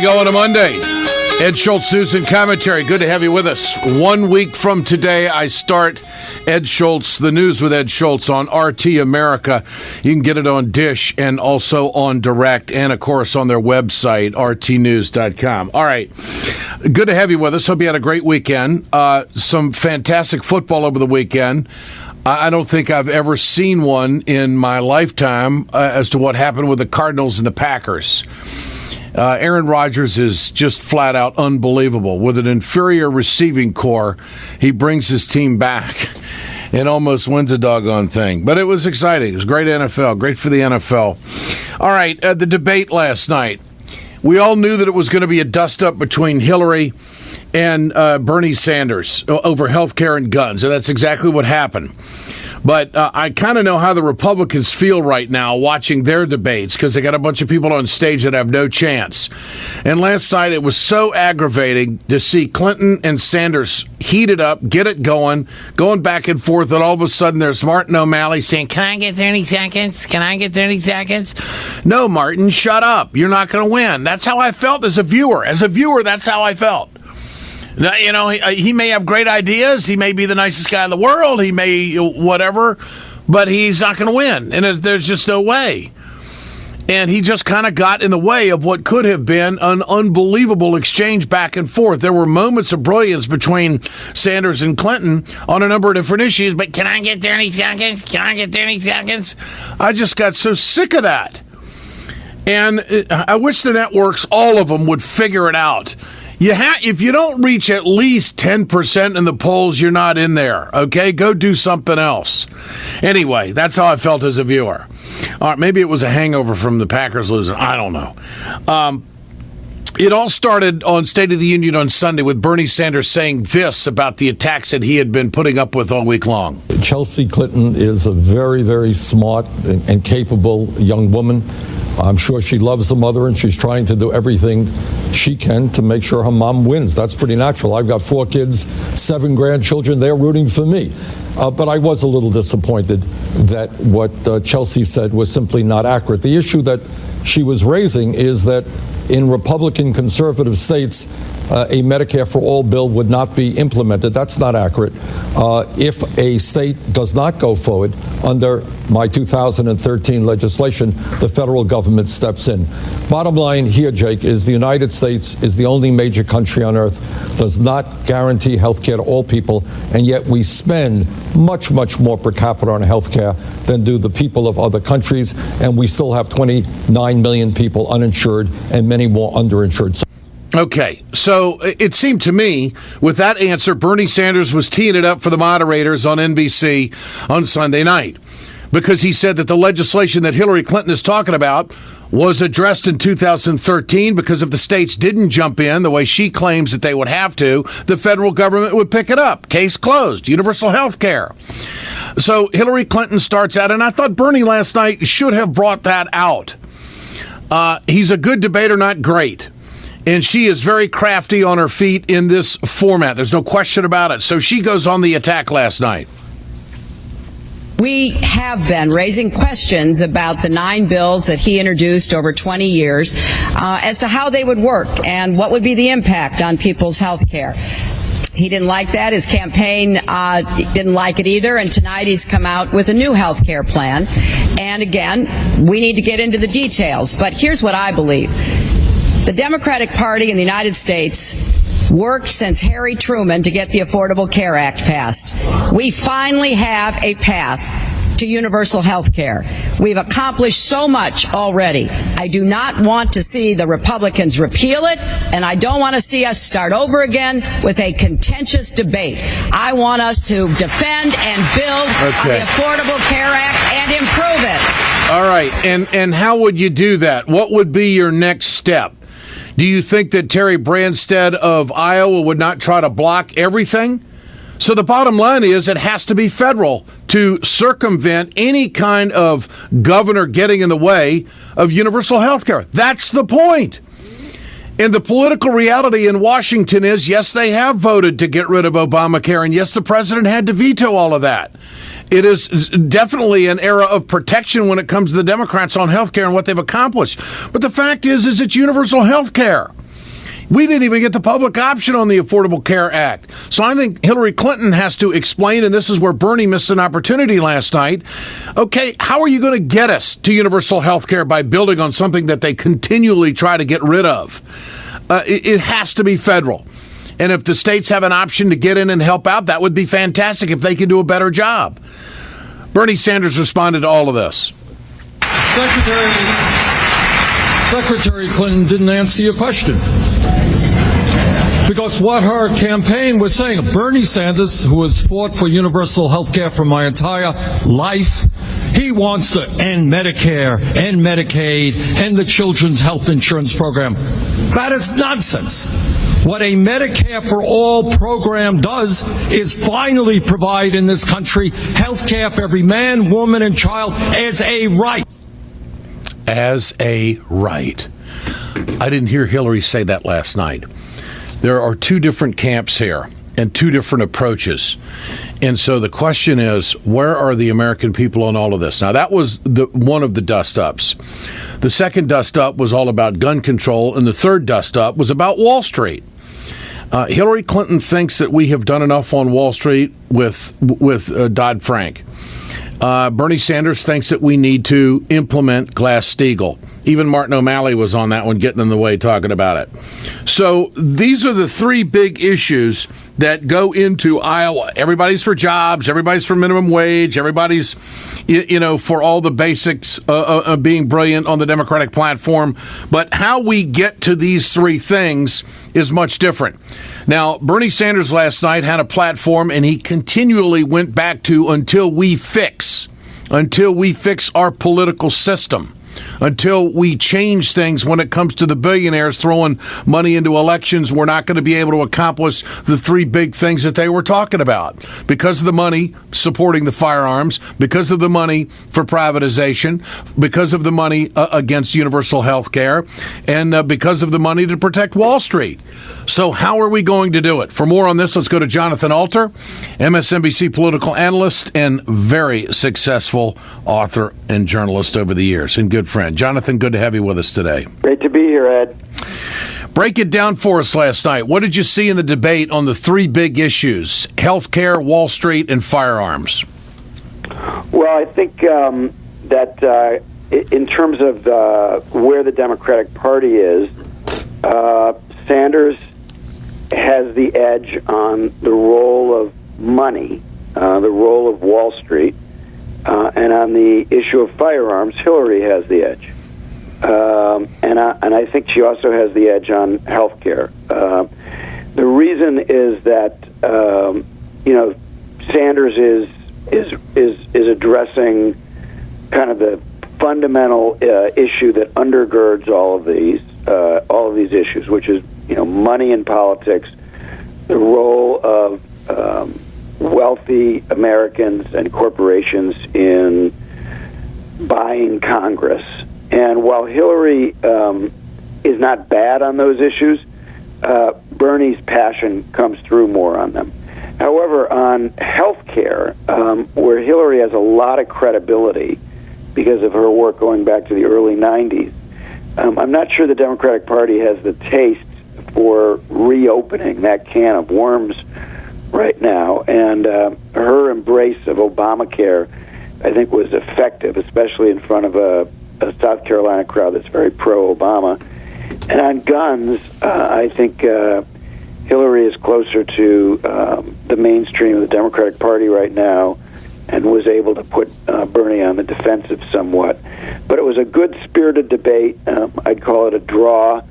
go on a Monday. Ed Schultz, news and commentary. Good to have you with us. 1 week from today, I start Ed Schultz, the news with Ed Schultz on RT America. You can get it on Dish and also on Direct and, of course, on their website, rtnews.com. All right. Good to have you with us. Hope you had a great weekend. Some fantastic football over the weekend. I don't think I've ever seen one in my lifetime as to what happened with the Cardinals and the Packers. Aaron Rodgers is just flat out unbelievable. With an inferior receiving core, he brings his team back and almost wins a doggone thing. But it was exciting. It was great NFL, great for the NFL. All right, the debate last night. We all knew that it was going to be a dust-up between Hillary and Bernie Sanders over health care and guns, and that's exactly what happened. But I kind of know how the Republicans feel right now watching their debates because they got a bunch of people on stage that have no chance. And last night it was so aggravating to see Clinton and Sanders heat it up, get it going back and forth, and all of a sudden there's Martin O'Malley saying, "Can I get 30 seconds? Can I get 30 seconds?" No, Martin, shut up. You're not going to win. That's how I felt as a viewer. As a viewer, that's how I felt. You know, he may have great ideas. He may be the nicest guy in the world. He may whatever, but he's not going to win. And there's just no way. And he just kind of got in the way of what could have been an unbelievable exchange back and forth. There were moments of brilliance between Sanders and Clinton on a number of different issues. But can I get 30 seconds? Can I get 30 seconds? I just got so sick of that. And I wish the networks, all of them, would figure it out. If you don't reach at least 10% in the polls, you're not in there, okay? Go do something else. Anyway, that's how I felt as a viewer. Maybe it was a hangover from the Packers losing. I don't know. It all started on State of the Union on Sunday with Bernie Sanders saying this about the attacks that he had been putting up with all week long. Chelsea Clinton is a very, very smart and capable young woman. I'm sure she loves the mother, and she's trying to do everything she can to make sure her mom wins. That's pretty natural. I've got 4 kids, 7 grandchildren. They're rooting for me. But I was a little disappointed that what Chelsea said was simply not accurate. The issue that she was raising is that in Republican conservative states, a Medicare for All bill would not be implemented. That's not accurate. If a state does not go forward under my 2013 legislation, the federal government steps in. Bottom line here, Jake, is the United States is the only major country on earth does not guarantee health care to all people, and yet we spend much, much more per capita on health care than do the people of other countries, and we still have 29 million people uninsured and many more underinsured. Okay, so it seemed to me, with that answer, Bernie Sanders was teeing it up for the moderators on NBC on Sunday night, because he said that the legislation that Hillary Clinton is talking about was addressed in 2013 because if the states didn't jump in the way she claims that they would have to, the federal government would pick it up. Case closed. Universal health care. So Hillary Clinton starts out, and I thought Bernie last night should have brought that out. He's a good debater, not great. And she is very crafty on her feet in this format. There's no question about it. So she goes on the attack last night. We have been raising questions about the 9 bills that he introduced over 20 years as to how they would work and what would be the impact on people's health care. He didn't like that. His campaign didn't like it either. And tonight he's come out with a new health care plan. And again, we need to get into the details. But here's what I believe. The Democratic Party in the United States worked since Harry Truman to get the Affordable Care Act passed. We finally have a path to universal health care. We've accomplished so much already. I do not want to see the Republicans repeal it, and I don't want to see us start over again with a contentious debate. I want us to defend and build on the Affordable Care Act and improve it. All right, and how would you do that? What would be your next step? Do you think that Terry Branstad of Iowa would not try to block everything? So the bottom line is it has to be federal to circumvent any kind of governor getting in the way of universal health care. That's the point. And the political reality in Washington is, yes, they have voted to get rid of Obamacare, and yes, the president had to veto all of that. It is definitely an era of protection when it comes to the Democrats on health care and what they've accomplished. But the fact is it's universal health care. We didn't even get the public option on the Affordable Care Act. So I think Hillary Clinton has to explain, and this is where Bernie missed an opportunity last night. Okay, how are you going to get us to universal health care by building on something that they continually try to get rid of? It has to be federal. And if the states have an option to get in and help out, that would be fantastic if they can do a better job. Bernie Sanders responded to all of this. Secretary Clinton didn't answer your question. Because what her campaign was saying, Bernie Sanders, who has fought for universal health care for my entire life, he wants to end Medicare, end Medicaid, end the Children's Health Insurance Program. That is nonsense. What a Medicare for All program does is finally provide in this country health care for every man, woman, and child as a right. As a right. I didn't hear Hillary say that last night. There are two different camps here and two different approaches. And so the question is, where are the American people on all of this? Now, that was one of the dust-ups. The second dust-up was all about gun control, and the third dust-up was about Wall Street. Hillary Clinton thinks that we have done enough on Wall Street with Dodd-Frank. Bernie Sanders thinks that we need to implement Glass-Steagall. Even Martin O'Malley was on that one, getting in the way, talking about it. So these are the three big issues that go into Iowa. Everybody's for jobs. Everybody's for minimum wage. Everybody's, for all the basics of being brilliant on the Democratic platform. But how we get to these three things is much different. Now, Bernie Sanders last night had a platform, and he continually went back to until we fix our political system. Until we change things when it comes to the billionaires throwing money into elections, we're not going to be able to accomplish the three big things that they were talking about. Because of the money supporting the firearms, because of the money for privatization, because of the money against universal health care, and because of the money to protect Wall Street. So how are we going to do it? For more on this, let's go to Jonathan Alter, MSNBC political analyst and very successful author and journalist over the years, and good friend. Jonathan, good to have you with us today. Great to be here, Ed. Break it down for us last night. What did you see in the debate on the three big issues, healthcare, Wall Street, and firearms? Well, I think that in terms of where the Democratic Party is, Sanders has the edge on the role of money, the role of Wall Street, and on the issue of firearms, Hillary has the edge. And I think she also has the edge on health care. The reason is that Sanders is addressing kind of the fundamental issue that undergirds all of these issues, which is money in politics, the role of wealthy Americans and corporations in buying Congress. And while Hillary is not bad on those issues, Bernie's passion comes through more on them. However, on health care, where Hillary has a lot of credibility because of her work going back to the early 90s, I'm not sure the Democratic Party has the taste for reopening that can of worms right now. And her embrace of Obamacare, I think, was effective, especially in front of a South Carolina crowd that's very pro-Obama. And on guns, I think Hillary is closer to the mainstream of the Democratic Party right now and was able to put Bernie on the defensive somewhat. But it was a good-spirited debate. I'd call it a draw.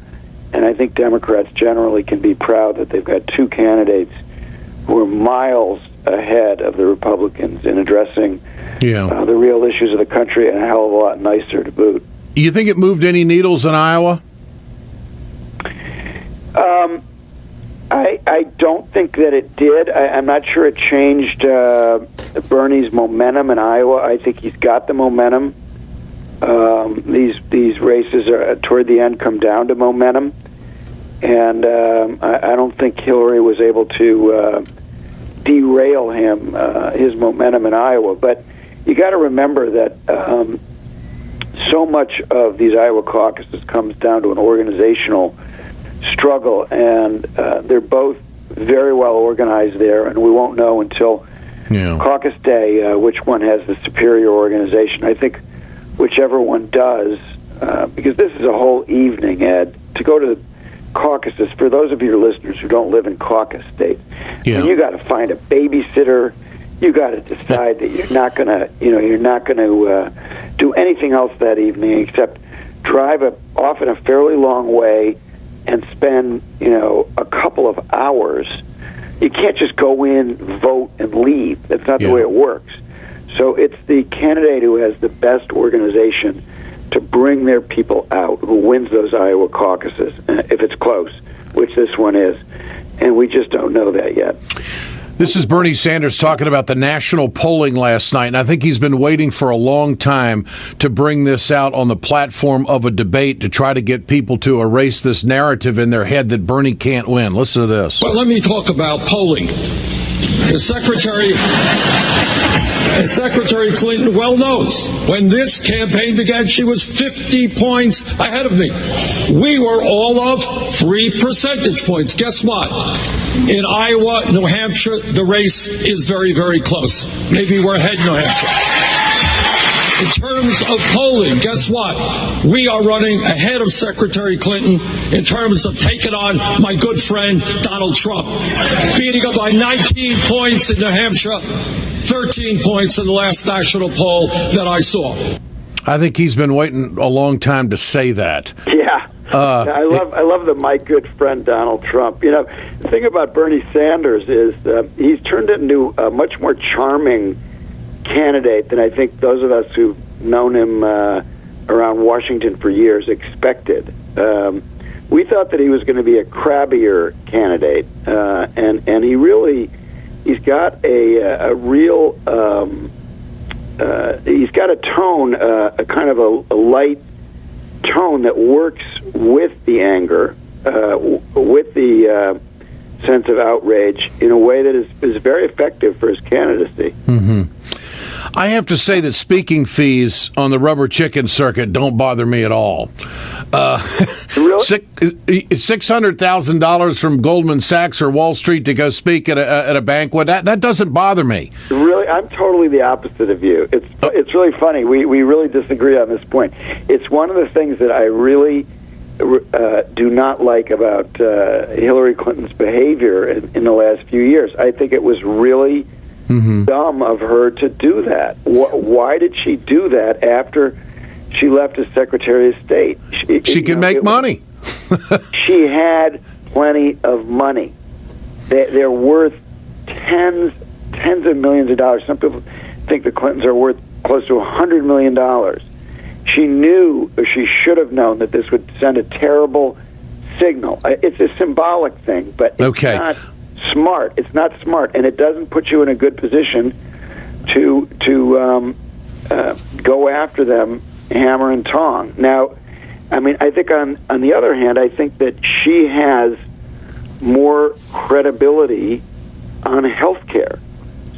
And I think Democrats generally can be proud that they've got two candidates who are miles ahead of the Republicans in addressing the real issues of the country, and a hell of a lot nicer to boot. You think it moved any needles in Iowa? I don't think that it did. I'm not sure it changed Bernie's momentum in Iowa. I think he's got the momentum. These races are toward the end come down to momentum, and I don't think Hillary was able to derail him, his momentum in Iowa. But you got to remember that so much of these Iowa caucuses comes down to an organizational struggle, and they're both very well organized there, and we won't know until caucus day which one has the superior organization. I think whichever one does, because this is a whole evening, Ed, to go to the caucuses. For those of your listeners who don't live in caucus states, you got to find a babysitter. You got to decide that you're not going to do anything else that evening except drive often a fairly long way and spend a couple of hours. You can't just go in, vote, and leave. That's not the way it works. So it's the candidate who has the best organization to bring their people out who wins those Iowa caucuses, if it's close, which this one is. And we just don't know that yet. This is Bernie Sanders talking about the national polling last night, and I think he's been waiting for a long time to bring this out on the platform of a debate to try to get people to erase this narrative in their head that Bernie can't win. Listen to this. Well, let me talk about polling. As Secretary Clinton well knows, when this campaign began, she was 50 points ahead of me. We were all of 3 percentage points. Guess what? In Iowa, New Hampshire, the race is very, very close. Maybe we're ahead in New Hampshire. In terms of polling, guess what? We are running ahead of Secretary Clinton in terms of taking on my good friend Donald Trump, beating him by 19 points in New Hampshire, 13 points in the last national poll that I saw. I think he's been waiting a long time to say that. Yeah. I love the my good friend Donald Trump. The thing about Bernie Sanders is he's turned into a much more charming candidate than I think those of us who've known him around Washington for years expected. We thought that he was going to be a crabbier candidate, and he's got a real he's got a tone, a kind of a light tone that works with the anger, with the sense of outrage in a way that is very effective for his candidacy. Mm-hmm. I have to say that speaking fees on the rubber chicken circuit don't bother me at all. Really? $600,000 from Goldman Sachs or Wall Street to go speak at a banquet, that doesn't bother me. Really? I'm totally the opposite of you. It's really funny. We really disagree on this point. It's one of the things that I really do not like about Hillary Clinton's behavior in the last few years. I think it was really dumb of her to do that. Why did she do that after she left as Secretary of State? She can make money. She had plenty of money. They're worth tens of millions of dollars. Some people think the Clintons are worth close to $100 million. She knew, or she should have known, that this would send a terrible signal. It's a symbolic thing, but it's not smart. It's not smart, and it doesn't put you in a good position to go after them hammer and tong. Now, I mean, I think on the other hand, I think that she has more credibility on health care.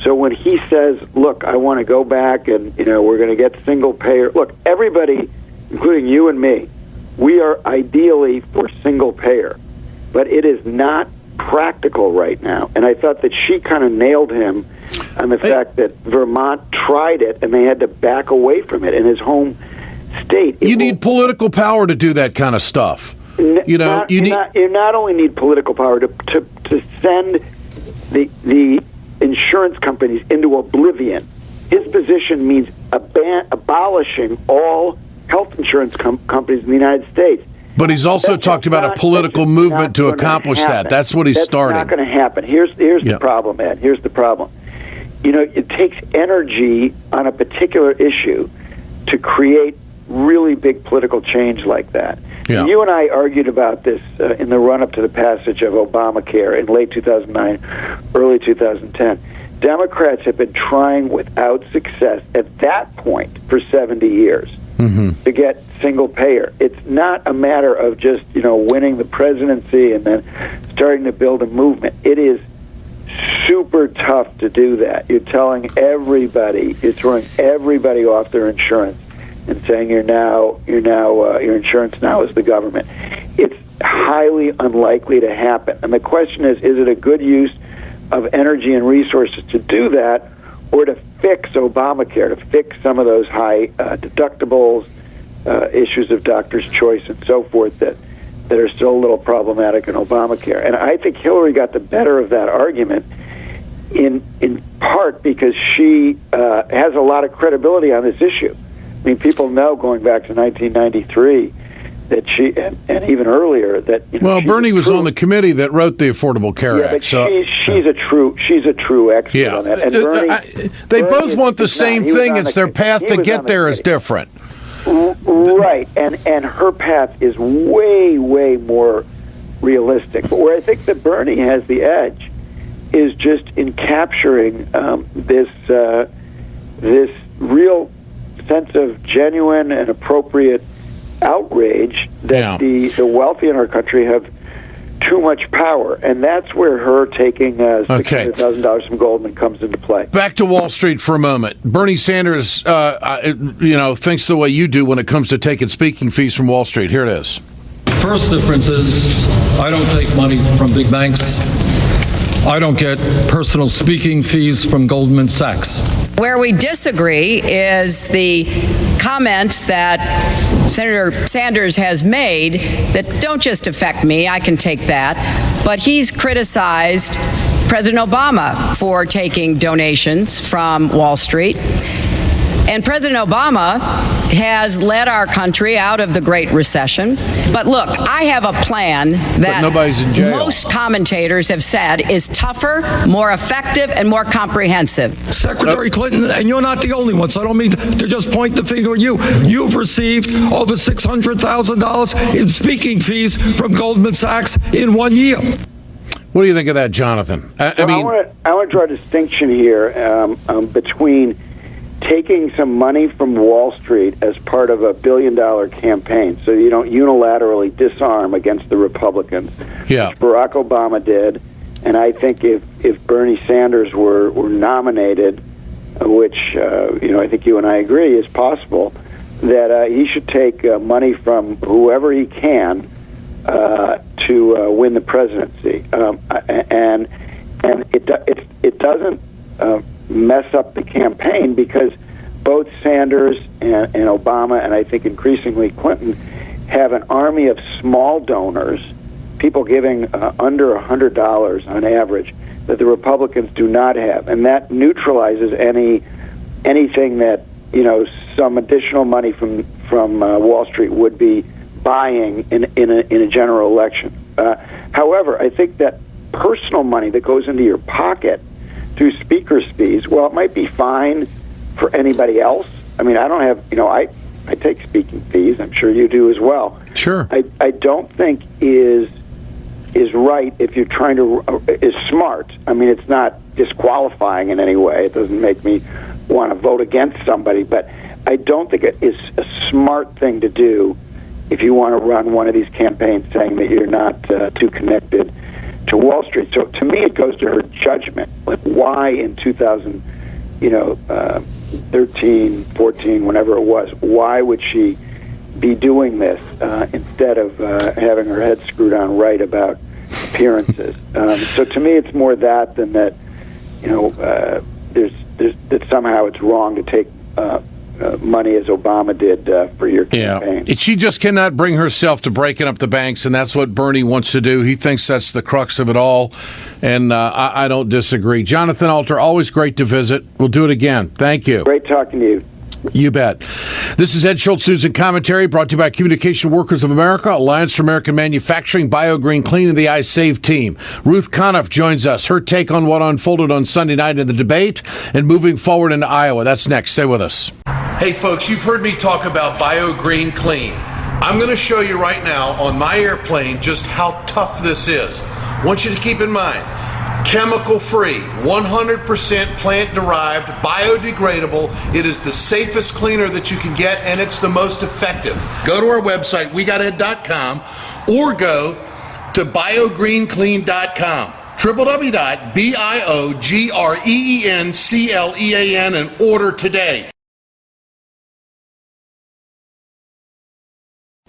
So when he says, look, I want to go back and, we're going to get single payer. Look, everybody, including you and me, we are ideally for single payer, but it is not practical right now. And I thought that she kind of nailed him on the fact that Vermont tried it and they had to back away from it in his home state. You need political power to do that kind of stuff. You not only need political power to send the insurance companies into oblivion. His position means abolishing all health insurance companies in the United States. But he's also talked about a political movement to accomplish that. That's what he's starting. That's not going to happen. Here's the problem, Ed. Here's the problem. It takes energy on a particular issue to create really big political change like that. Yeah. You and I argued about this in the run-up to the passage of Obamacare in late 2009, early 2010. Democrats have been trying without success at that point for 70 years to get single payer. It's not a matter of just, winning the presidency and then starting to build a movement. It is super tough to do that. You're telling everybody, you're throwing everybody off their insurance and saying your insurance now is the government. highly unlikely to happen. And the question is it a good use of energy and resources to do that, or to fix Obamacare, to fix some of those high deductibles, issues of doctor's choice and so forth that are still a little problematic in Obamacare? And I think Hillary got the better of that argument in part because she has a lot of credibility on this issue. I mean, people know going back to 1993 that she, and even earlier, that Bernie was on the committee that wrote the Affordable Care Act. But she's a true expert on that. And Bernie both want the same thing. It's their path to get there is different. Right, and her path is way more realistic. But where I think that Bernie has the edge is just in capturing this real sense of genuine and appropriate outrage that the wealthy in our country have too much power, and that's where her taking $600,000 from Goldman comes into play. Back to Wall Street for a moment. Bernie Sanders, thinks the way you do when it comes to taking speaking fees from Wall Street. Here it is. First difference is I don't take money from big banks. I don't get personal speaking fees from Goldman Sachs. Where we disagree is the comments that Senator Sanders has made that don't just affect me, I can take that, but he's criticized President Obama for taking donations from Wall Street. And President Obama has led our country out of the Great Recession. But look, I have a plan that nobody's in jail. Most commentators have said is tougher, more effective, and more comprehensive. Secretary Clinton, and you're not the only one, so I don't mean to just point the finger at you. You've received over $600,000 in speaking fees from Goldman Sachs in 1 year. What do you think of that, Jonathan? I want to draw a distinction here between taking some money from Wall Street as part of a billion-dollar campaign, so you don't unilaterally disarm against the Republicans, which Barack Obama did. And I think if Bernie Sanders were nominated, which I think you and I agree is possible, that he should take money from whoever he can to win the presidency, and it doesn't mess up the campaign because both Sanders and Obama, and I think increasingly Clinton, have an army of small donors, people giving under $100 on average, that the Republicans do not have, and that neutralizes anything that some additional money from Wall Street would be buying in a general election. However, I think that personal money that goes into your pocket through speaker's fees, well, it might be fine for anybody else. I mean, I don't have, I take speaking fees. I'm sure you do as well. Sure. I don't think is right if you're trying to, is smart. I mean, it's not disqualifying in any way. It doesn't make me want to vote against somebody, but I don't think it is a smart thing to do if you want to run one of these campaigns saying that you're not too connected to Wall Street. So to me, it goes to her judgment. Like, why in 2013, 14, whenever it was, why would she be doing this instead of having her head screwed on right about appearances? So to me, it's more that than that. There's that somehow it's wrong to take money as Obama did for your campaign. Yeah. She just cannot bring herself to breaking up the banks, and that's what Bernie wants to do. He thinks that's the crux of it all, and I don't disagree. Jonathan Alter, always great to visit. We'll do it again. Thank you. Great talking to you. You bet. This is Ed Schultz News and Commentary, brought to you by Communication Workers of America, Alliance for American Manufacturing, BioGreen Clean, and the iSave team. Ruth Conniff joins us. Her take on what unfolded on Sunday night in the debate and moving forward into Iowa. That's next. Stay with us. Hey, folks, you've heard me talk about BioGreen Clean. I'm going to show you right now on my airplane just how tough this is. I want you to keep in mind, chemical-free, 100% plant-derived, biodegradable. It is the safest cleaner that you can get, and it's the most effective. Go to our website, wegoted.com, or go to biogreenclean.com. www.biogreenclean and order today.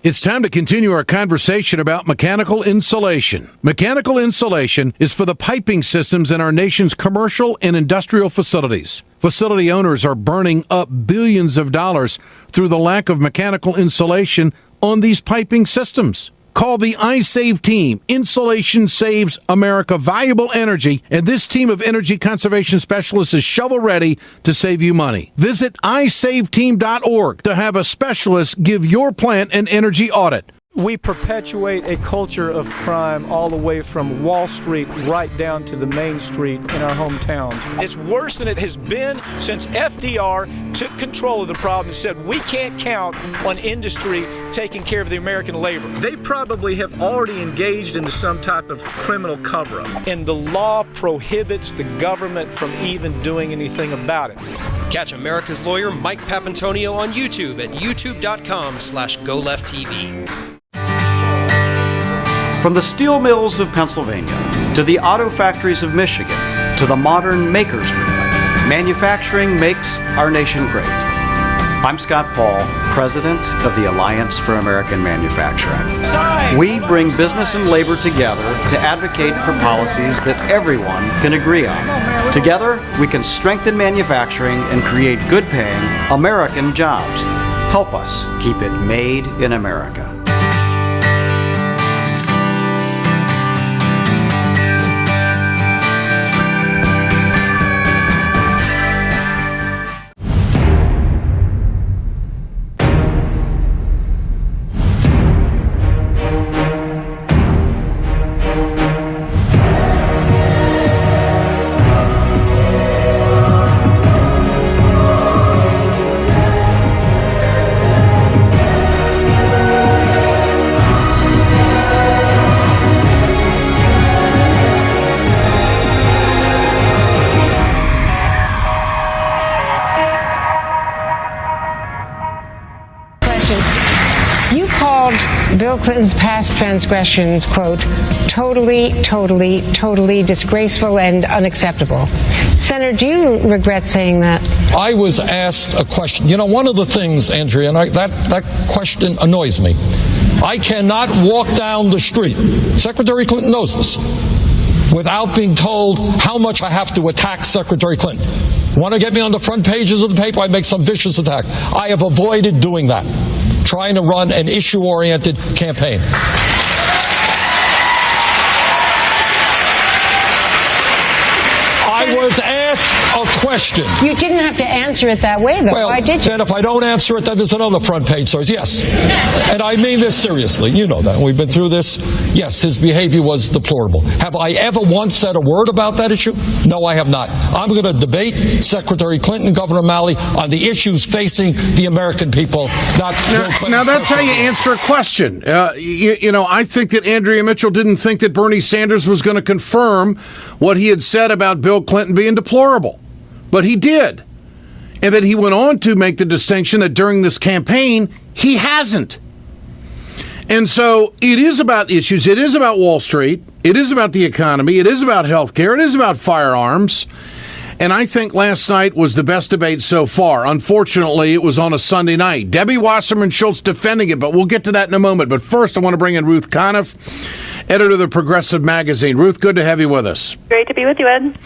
It's time to continue our conversation about mechanical insulation. Mechanical insulation is for the piping systems in our nation's commercial and industrial facilities. Facility owners are burning up billions of dollars through the lack of mechanical insulation on these piping systems. Call the iSave team. Insulation saves America valuable energy, and this team of energy conservation specialists is shovel-ready to save you money. Visit iSaveTeam.org to have a specialist give your plant an energy audit. We perpetuate a culture of crime all the way from Wall Street right down to the main street in our hometowns. It's worse than it has been since FDR took control of the problem and said we can't count on industry taking care of the American labor. They probably have already engaged into some type of criminal cover-up, and the law prohibits the government from even doing anything about it. Catch America's lawyer Mike Papantonio on YouTube at youtube.com/GoLeftTV. From the steel mills of Pennsylvania to the auto factories of Michigan to the modern makers movement, manufacturing makes our nation great. I'm Scott Paul, president of the Alliance for American Manufacturing. We bring business and labor together to advocate for policies that everyone can agree on. Together, we can strengthen manufacturing and create good-paying American jobs. Help us keep it made in America. Bill Clinton's past transgressions, quote, totally disgraceful and unacceptable. Senator, do you regret saying that? I was asked a question. You know, one of the things, Andrea, and that question annoys me. I cannot walk down the street, Secretary Clinton knows this, without being told how much I have to attack Secretary Clinton. Want to get me on the front pages of the paper, I make some vicious attack. I have avoided doing that, trying to run an issue-oriented campaign. I was asked a question. You didn't have to answer it that way, though. Well, why did you? Then if I don't answer it, then there's another front page source. Yes. And I mean this seriously. You know that. We've been through this. Yes, his behavior was deplorable. Have I ever once said a word about that issue? No, I have not. I'm going to debate Secretary Clinton and Governor Malley on the issues facing the American people, not Bill Clinton. Now that's how you answer a question. You know, I think that Andrea Mitchell didn't think that Bernie Sanders was going to confirm what he had said about Bill Clinton being deplorable. But he did. And then he went on to make the distinction that during this campaign, he hasn't. And so it is about issues. It is about Wall Street. It is about the economy. It is about health care. It is about firearms. And I think last night was the best debate so far. Unfortunately, it was on a Sunday night. Debbie Wasserman Schultz defending it, but we'll get to that in a moment. But first, I want to bring in Ruth Conniff, editor of the Progressive Magazine. Ruth, good to have you with us. Great to be with you, Ed.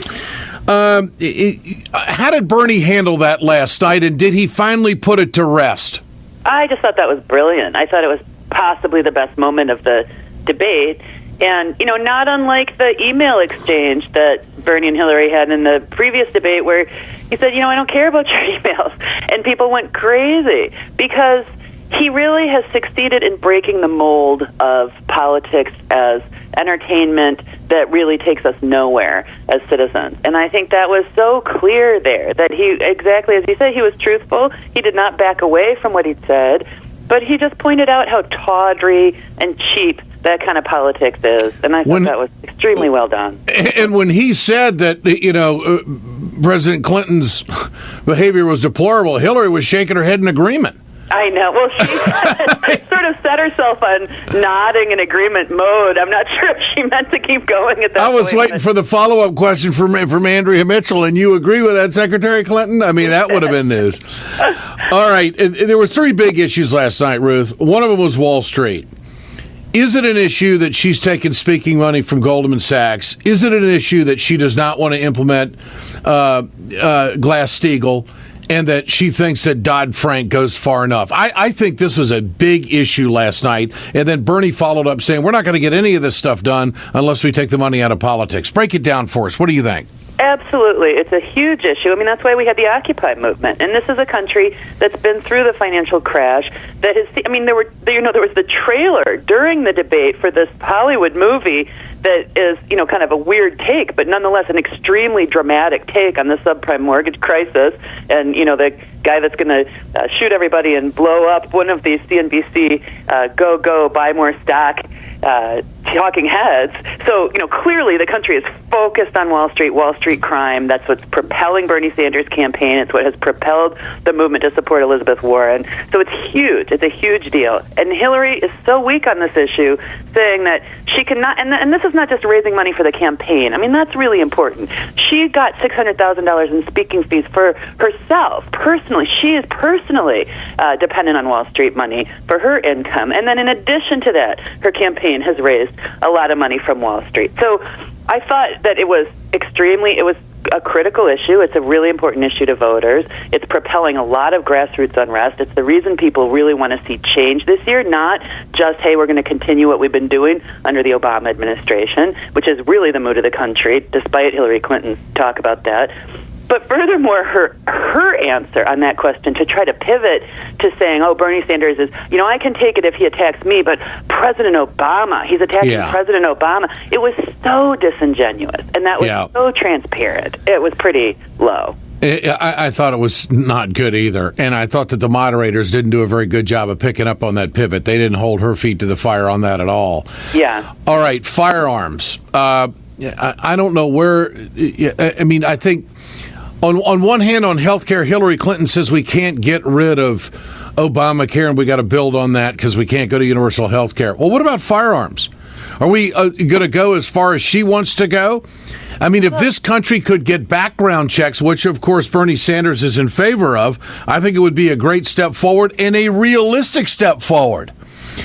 How did Bernie handle that last night, and did he finally put it to rest? I just thought that was brilliant. I thought it was possibly the best moment of the debate. And, you know, not unlike the email exchange that Bernie and Hillary had in the previous debate where he said, you know, I don't care about your emails. And people went crazy because he really has succeeded in breaking the mold of politics as entertainment that really takes us nowhere as citizens. And I think that was so clear there that he, exactly as you said, he was truthful. He did not back away from what he'd said, but he just pointed out how tawdry and cheap that kind of politics is. And I thought that was extremely well done. And when he said that, you know, President Clinton's behavior was deplorable, Hillary was shaking her head in agreement. I know. Well, she sort of set herself on nodding in agreement mode. I'm not sure if she meant to keep going at that point. I was waiting for the follow-up question from Andrea Mitchell, and you agree with that, Secretary Clinton? I mean, that would have been news. All right. There were 3 big issues last night, Ruth. One of them was Wall Street. Is it an issue that she's taken speaking money from Goldman Sachs? Is it an issue that she does not want to implement Glass-Steagall, and that she thinks that Dodd-Frank goes far enough? I think this was a big issue last night, and then Bernie followed up saying, we're not going to get any of this stuff done unless we take the money out of politics. Break it down for us. What do you think? Absolutely. It's a huge issue. I mean, that's why we had the Occupy movement. And this is a country that's been through the financial crash that has, I mean, there was the trailer during the debate for this Hollywood movie that is, kind of a weird take, but nonetheless an extremely dramatic take on the subprime mortgage crisis. And, the guy that's going to shoot everybody and blow up one of these CNBC go, buy more stock talking heads. So, clearly the country is focused on Wall Street crime. That's what's propelling Bernie Sanders' campaign. It's what has propelled the movement to support Elizabeth Warren. So it's huge. It's a huge deal. And Hillary is so weak on this issue, saying that she cannot, and this is not just raising money for the campaign. I mean, that's really important. She got $600,000 in speaking fees for herself, personally. She is personally dependent on Wall Street money for her income. And then in addition to that, her campaign has raised a lot of money from Wall Street. So I thought that it was a critical issue. It's a really important issue to voters. It's propelling a lot of grassroots unrest. It's the reason people really want to see change this year, not just, hey, we're going to continue what we've been doing under the Obama administration, which is really the mood of the country, despite Hillary Clinton's talk about that. But furthermore, her answer on that question to try to pivot to saying, oh, Bernie Sanders is, I can take it if he attacks me, but President Obama, he's attacking President Obama. It was so disingenuous, and that was so transparent. It was pretty low. I thought it was not good either, and I thought that the moderators didn't do a very good job of picking up on that pivot. They didn't hold her feet to the fire on that at all. Yeah. All right, firearms. I don't know where, I mean, I think on one hand, on health care, Hillary Clinton says we can't get rid of Obamacare and we got to build on that because we can't go to universal health care. Well, what about firearms? Are we going to go as far as she wants to go? I mean, if this country could get background checks, which, of course, Bernie Sanders is in favor of, I think it would be a great step forward and a realistic step forward.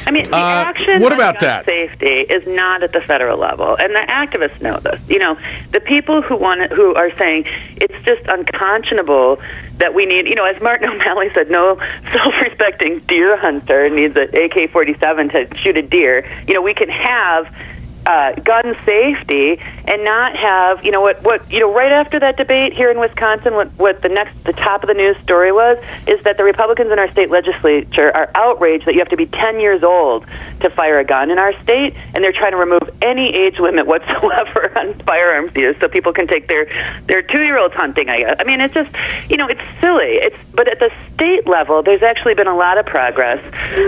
I mean, the action what on about gun that? Safety is not at the federal level, and the activists know this. The people who are saying it's just unconscionable that we need, as Martin O'Malley said, no self-respecting deer hunter needs an AK-47 to shoot a deer. We can have gun safety and not have, right after that debate here in Wisconsin, what the top of the news story was, is that the Republicans in our state legislature are outraged that you have to be 10 years old to fire a gun in our state, and they're trying to remove any age limit whatsoever on firearms use so people can take their 2-year-olds hunting, I guess. I mean, it's just, it's silly. But at the state level, there's actually been a lot of progress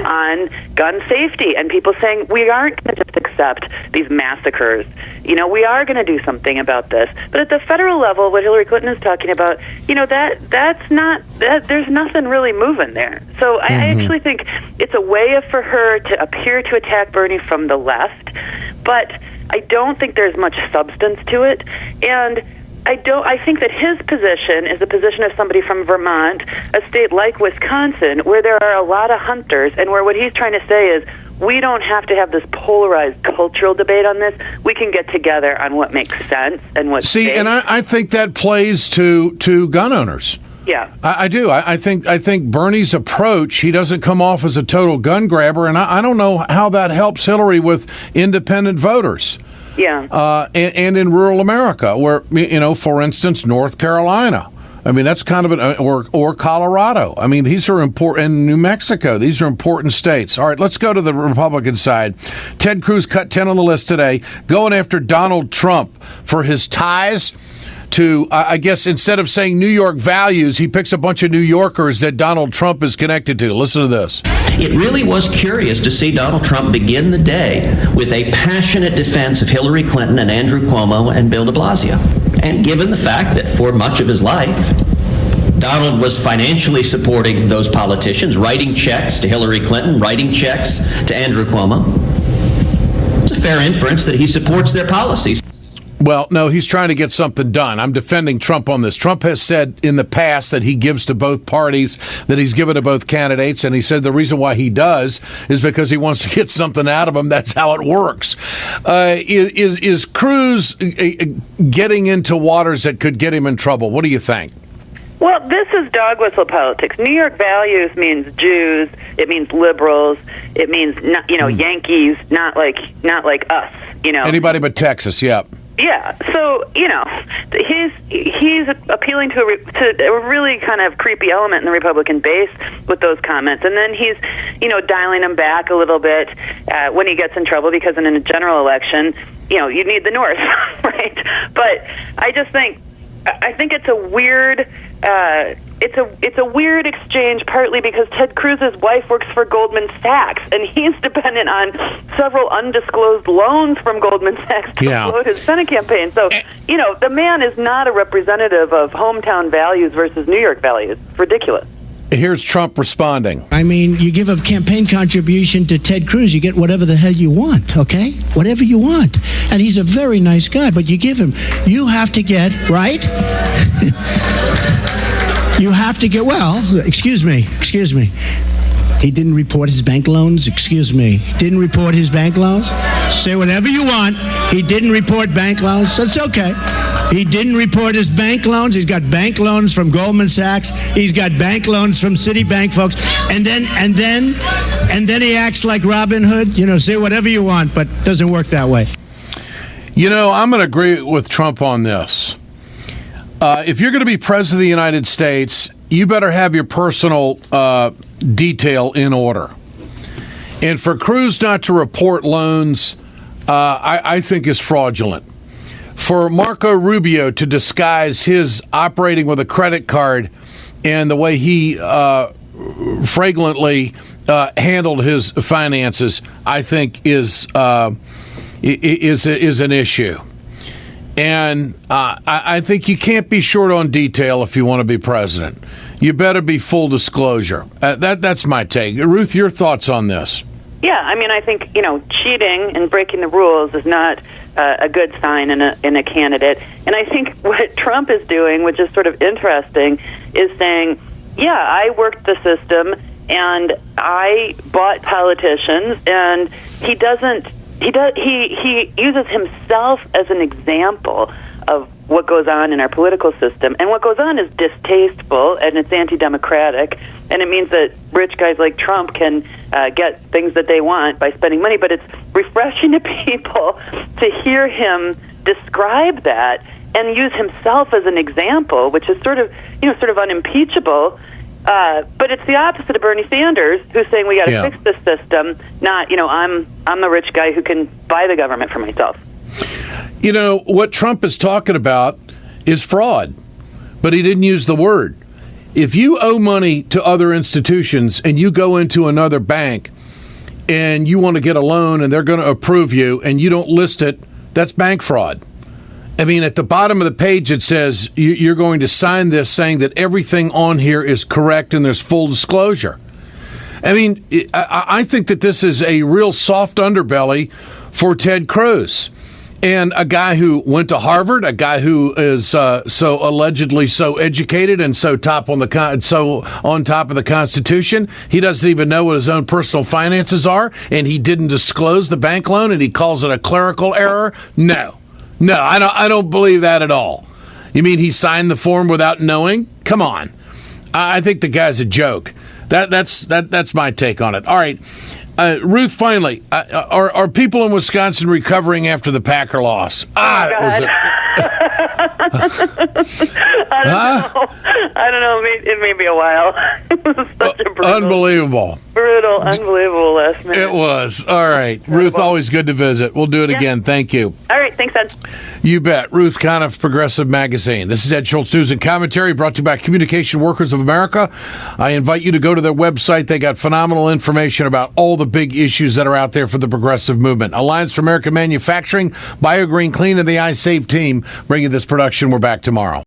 on gun safety, and people saying we aren't going to just accept these massacres. We are going to do something about this. But at the federal level, what Hillary Clinton is talking about, there's nothing really moving there. So I actually think it's a way for her to appear to attack Bernie from the left, but I don't think there's much substance to it. And I think that his position is the position of somebody from Vermont, a state like Wisconsin, where there are a lot of hunters, and where what he's trying to say is, we don't have to have this polarized cultural debate on this. We can get together on what makes sense and what's safe. And I think that plays to gun owners. Yeah, I do. I think Bernie's approach, he doesn't come off as a total gun grabber, and I don't know how that helps Hillary with independent voters. Yeah, and in rural America, where for instance, North Carolina. I mean, that's kind of or Colorado. I mean, these are important. And New Mexico. These are important states. All right, let's go to the Republican side. Ted Cruz cut 10 on the list today, going after Donald Trump for his ties to, I guess, instead of saying New York values, he picks a bunch of New Yorkers that Donald Trump is connected to. Listen to this. It really was curious to see Donald Trump begin the day with a passionate defense of Hillary Clinton and Andrew Cuomo and Bill de Blasio. And given the fact that for much of his life, Donald was financially supporting those politicians, writing checks to Hillary Clinton, writing checks to Andrew Cuomo. It's a fair inference that he supports their policies. Well, no, he's trying to get something done. I'm defending Trump on this. Trump has said in the past that he gives to both parties, that he's given to both candidates, and he said the reason why he does is because he wants to get something out of them. That's how it works. Is Cruz getting into waters that could get him in trouble? What do you think? Well, this is dog whistle politics. New York values means Jews. It means liberals. It means Yankees, not like us. Anybody but Texas. Yeah. Yeah, so he's appealing to a really kind of creepy element in the Republican base with those comments, and then he's dialing them back a little bit when he gets in trouble, because in a general election, you need the North, right? But I think it's a weird. It's a weird exchange, partly because Ted Cruz's wife works for Goldman Sachs, and he's dependent on several undisclosed loans from Goldman Sachs to float his Senate campaign. So, the man is not a representative of hometown values versus New York values. It's ridiculous. Here's Trump responding. I mean, you give a campaign contribution to Ted Cruz, you get whatever the hell you want, okay? Whatever you want. And he's a very nice guy, but you give him, you have to get, right? You have to get, excuse me. He didn't report his bank loans? Excuse me. Didn't report his bank loans? Say whatever you want. He didn't report bank loans. That's okay. He didn't report his bank loans. He's got bank loans from Goldman Sachs. He's got bank loans from Citibank folks. And then he acts like Robin Hood. Say whatever you want, but it doesn't work that way. I'm going to agree with Trump on this. If you're going to be president of the United States, you better have your personal detail in order. And for Cruz not to report loans, I think is fraudulent. For Marco Rubio to disguise his operating with a credit card and the way he fragrantly handled his finances, I think is an issue. And I think you can't be short on detail if you want to be president. You better be full disclosure. That's my take. Ruth, your thoughts on this? Yeah, I think cheating and breaking the rules is not a good sign in a candidate. And I think what Trump is doing, which is sort of interesting, is saying, yeah, I worked the system and I bought politicians, and he uses himself as an example of what goes on in our political system. And what goes on is distasteful, and it's anti-democratic, and it means that rich guys like Trump can get things that they want by spending money. But it's refreshing to people to hear him describe that and use himself as an example, which is sort of unimpeachable. But it's the opposite of Bernie Sanders, who's saying we got to fix this system, not, I'm the rich guy who can buy the government for myself. What Trump is talking about is fraud, but he didn't use the word. If you owe money to other institutions and you go into another bank and you want to get a loan and they're going to approve you and you don't list it, that's bank fraud. At the bottom of the page, it says you're going to sign this saying that everything on here is correct and there's full disclosure. I think that this is a real soft underbelly for Ted Cruz. And a guy who went to Harvard, a guy who is so allegedly so educated and so on top of the Constitution, he doesn't even know what his own personal finances are, and he didn't disclose the bank loan, and he calls it a clerical error. No, I don't believe that at all. You mean he signed the form without knowing? Come on, I think the guy's a joke. That's my take on it. All right. Ruth, finally, are people in Wisconsin recovering after the Packer loss? I don't know. It may be a while. It was such a unbelievable last minute. It was. All right. Ruth, always good to visit. We'll do it again. Thank you. All right. Thanks, Ed. You bet. Ruth Conniff, Progressive Magazine. This is Ed Schultz News and Commentary, brought to you by Communication Workers of America. I invite you to go to their website. They got phenomenal information about all the big issues that are out there for the progressive movement. Alliance for American Manufacturing, BioGreen Clean, and the iSave team bring you this production. We're back tomorrow.